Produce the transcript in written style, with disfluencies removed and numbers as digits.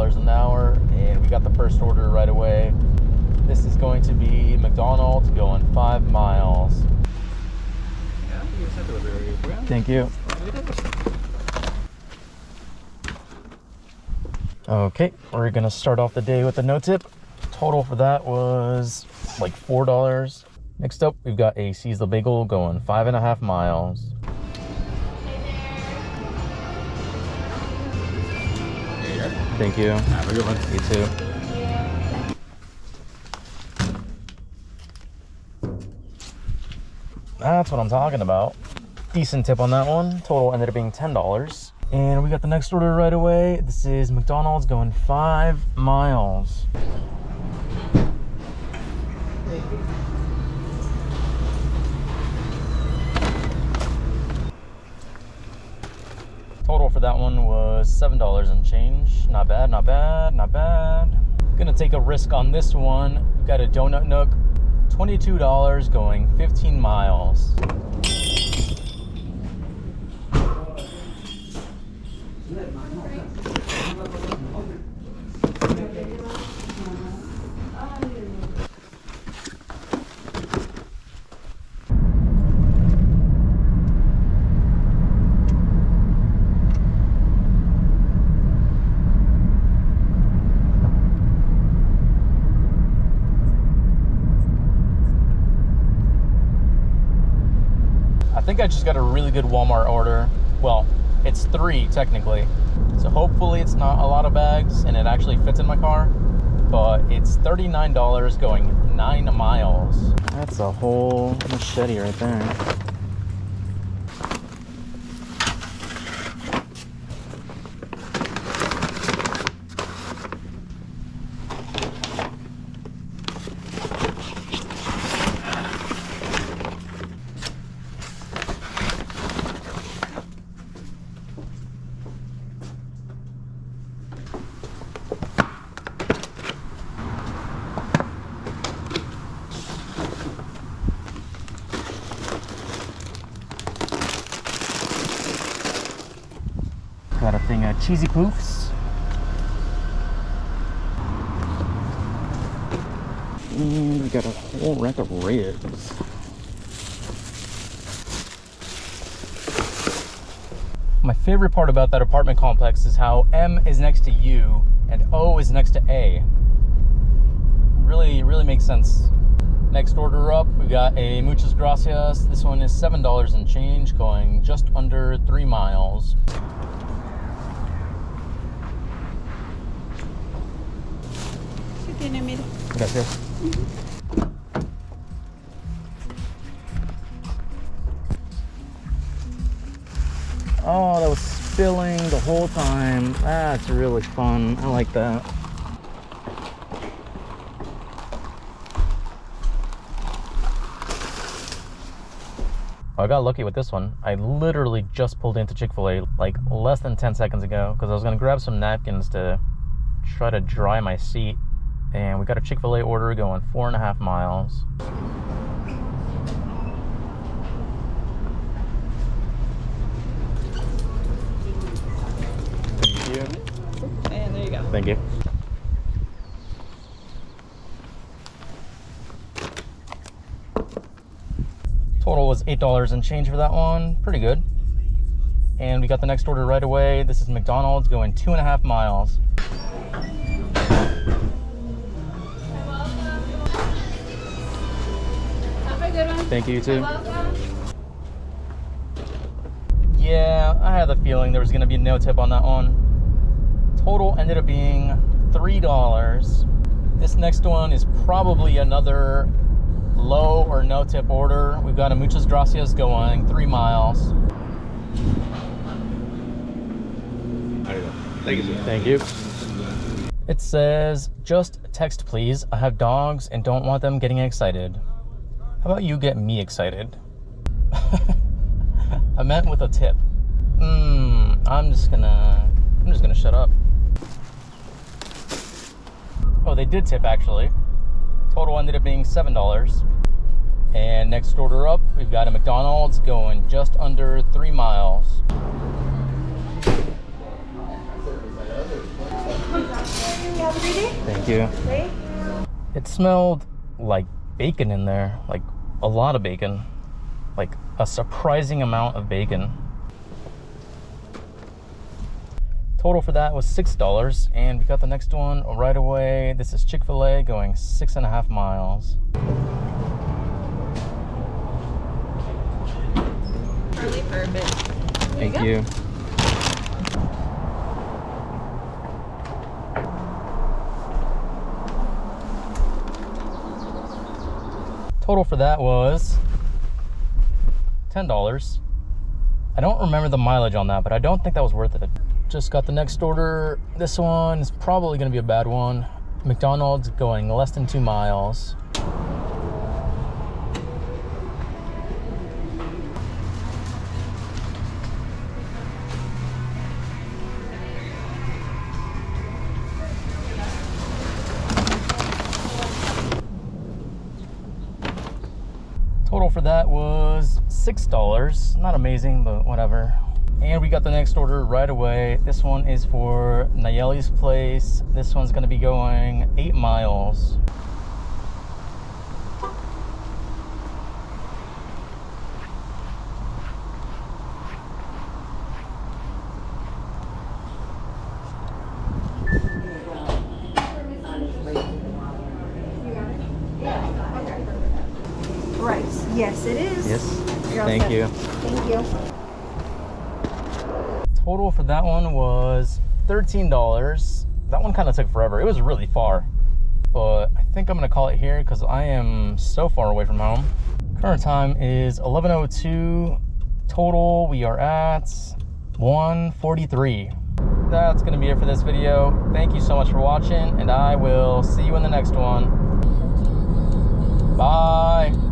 $7 an hour, and we got the first order right away. This is going to be McDonald's going 5 miles. Thank you. Okay, we're gonna start off the day with a no tip. Total for that was like $4. Next up, we've got a Seize the Bagel going 5.5 miles. Thank you. Have a good one. You too. That's what I'm talking about. Decent tip on that one. Total ended up being $10. And we got the next order right away. This is McDonald's going 5 miles. Total for that one was $7 and change. Not bad, not bad, not bad. Gonna take a risk on this one. We've got a Donut Nook, $22 going 15 miles. I think I just got a really good Walmart order. Well, it's 3 technically. So hopefully it's not a lot of bags and it actually fits in my car. But it's $39 going 9 miles. That's a whole machete right there. Got a thing of cheesy poofs. And we got a whole rack of ribs. My favorite part about that apartment complex is how M is next to U and O is next to A. Really makes sense. Next order up, we got a Muchas Gracias. This one is $7 and change, going just under 3 miles. Gracias. Oh, that was spilling the whole time. That's really fun. I like that. I got lucky with this one. I literally just pulled into Chick-fil-A like less than 10 seconds ago because I was gonna grab some napkins to try to dry my seat. And we got a Chick-fil-A order going 4.5 miles. Thank you. And there you go. Thank you. Total was $8 and change for that one. Pretty good. And we got the next order right away. This is McDonald's going 2.5 miles. Thank you, too. Yeah, I had the feeling there was going to be no tip on that one. Total ended up being $3. This next one is probably another low or no tip order. We've got a Muchas Gracias going 3 miles. Thank you, sir. Thank you. It says, just text please. I have dogs and don't want them getting excited. How about you get me excited? I meant with a tip. I'm just gonna shut up. Oh, they did tip actually. Total ended up being $7. And next order up, we've got a McDonald's going just under 3 miles. have a great day. Thank you. Thank you. It smelled like bacon in there, like a lot of bacon, like a surprising amount of bacon. Total for that was $6, and we got the next one right away. This is Chick-fil-A going 6.5 miles. Really perfect. Thank you. Total for that was $10. I don't remember the mileage on that, but I don't think that was worth it. Just got the next order. This one is probably going to be a bad one. McDonald's going less than 2 miles. Total for that was $6. Not amazing, but whatever. And we got the next order right away. This one is for Nayeli's place. This one's gonna be going 8 miles. Rice. Yes, it is. Yes, You're all thank set. you. Thank you. Total for that one was $13. That one kind of took forever. It was really far, but I think I'm gonna call it here because I am so far away from home. Current time is 11:02. Total, we are at 1:43. That's gonna be it for this video. Thank you so much for watching, and I will see you in the next one. Bye.